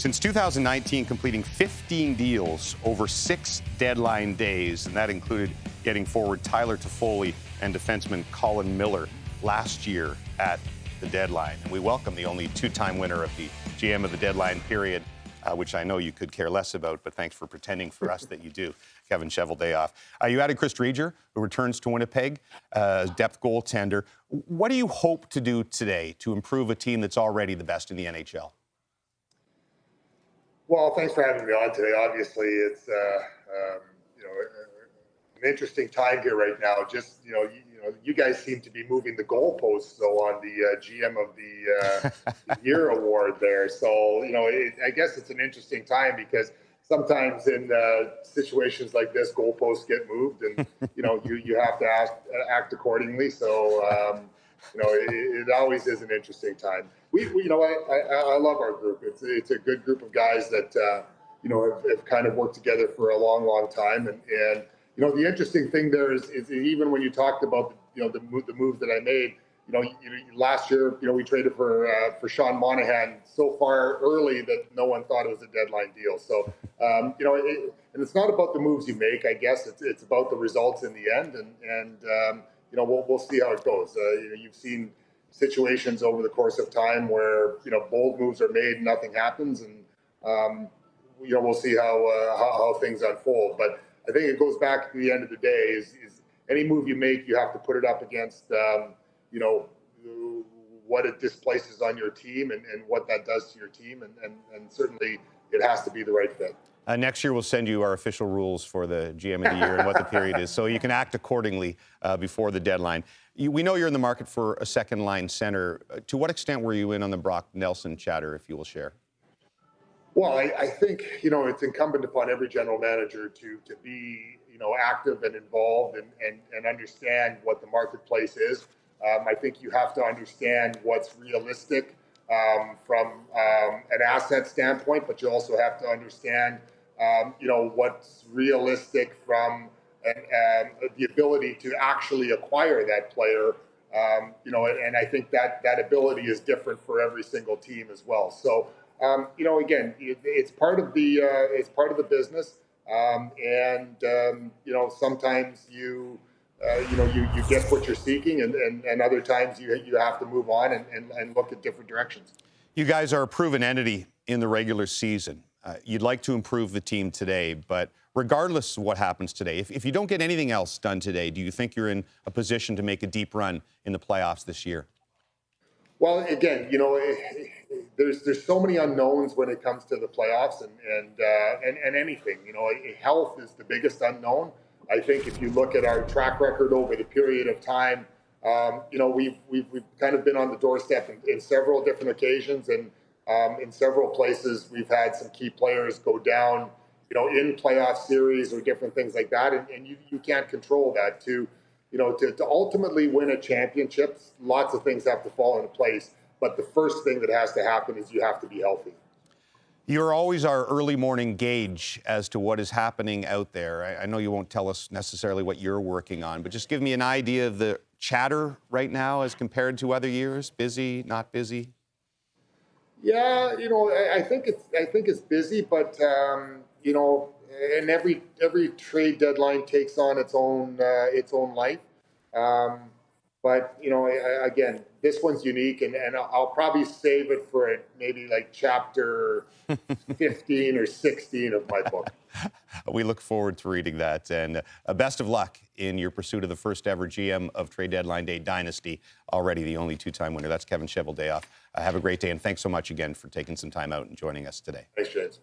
Since 2019, completing 15 deals over 6 deadline days, and that included getting forward Tyler Toffoli and defenseman Colin Miller last year at the deadline. And we welcome the only two-time winner of the GM of the deadline period, which I know you could care less about, but thanks for pretending for us that you do, Kevin Cheveldayoff. You added Chris Driedger, who returns to Winnipeg as depth goaltender. What do you hope to do today to improve a team that's already the best in the NHL? Well, thanks for having me on today. Obviously, it's an interesting time here right now. Just you guys seem to be moving the goalposts so on the GM of the Year award there. So I guess it's an interesting time because sometimes in situations like this, goalposts get moved, and you have to act accordingly. So it always is an interesting time. I love our group. It's a good group of guys that have kind of worked together for a long time. And the interesting thing there is even when you talked about the move that I made. Last year we traded for Sean Monahan so far early that no one thought it was a deadline deal. So and it's not about the moves you make. I guess it's about the results in the end. And we'll see how it goes. You've seen situations over the course of time where bold moves are made and nothing happens, and we'll see how things unfold. But I think it goes back to the end of the day is any move you make, you have to put it up against what it displaces on your team and what that does to your team, and certainly it has to be the right fit. Next year, we'll send you our official rules for the GM of the Year and what the period is, so you can act accordingly before the deadline. We know you're in the market for a second-line center. To what extent were you in on the Brock Nelson chatter, if you will share? Well, I think, it's incumbent upon every general manager to be, active and involved and understand what the marketplace is. I think you have to understand what's realistic from an asset standpoint, but you also have to understand, what's realistic from the ability to actually acquire that player. And I think that ability is different for every single team as well. So, again, it's part of the business. Sometimes you get what you're seeking, and other times you have to move on and look at different directions. You guys are a proven entity in the regular season. You'd like to improve the team today, but regardless of what happens today, if you don't get anything else done today, do you think you're in a position to make a deep run in the playoffs this year? Well, again, there's so many unknowns when it comes to the playoffs and anything. Health is the biggest unknown. I think if you look at our track record over the period of time, we've kind of been on the doorstep in several different occasions, and in several places we've had some key players go down, in playoff series or different things like that, and you can't control that. To ultimately win a championship, lots of things have to fall into place. But the first thing that has to happen is you have to be healthy. You're always our early morning gauge as to what is happening out there. I know you won't tell us necessarily what you're working on, but just give me an idea of the chatter right now as compared to other years. Busy, not busy? Yeah, I think it's busy, but and every trade deadline takes on its own life. But again, this one's unique, and I'll probably save it for maybe like chapter 15 or 16 of my book. We look forward to reading that, and best of luck in your pursuit of the first ever GM of Trade Deadline Day Dynasty, already the only two-time winner. That's Kevin Cheveldayoff. Have a great day, and thanks so much again for taking some time out and joining us today. Thanks, James.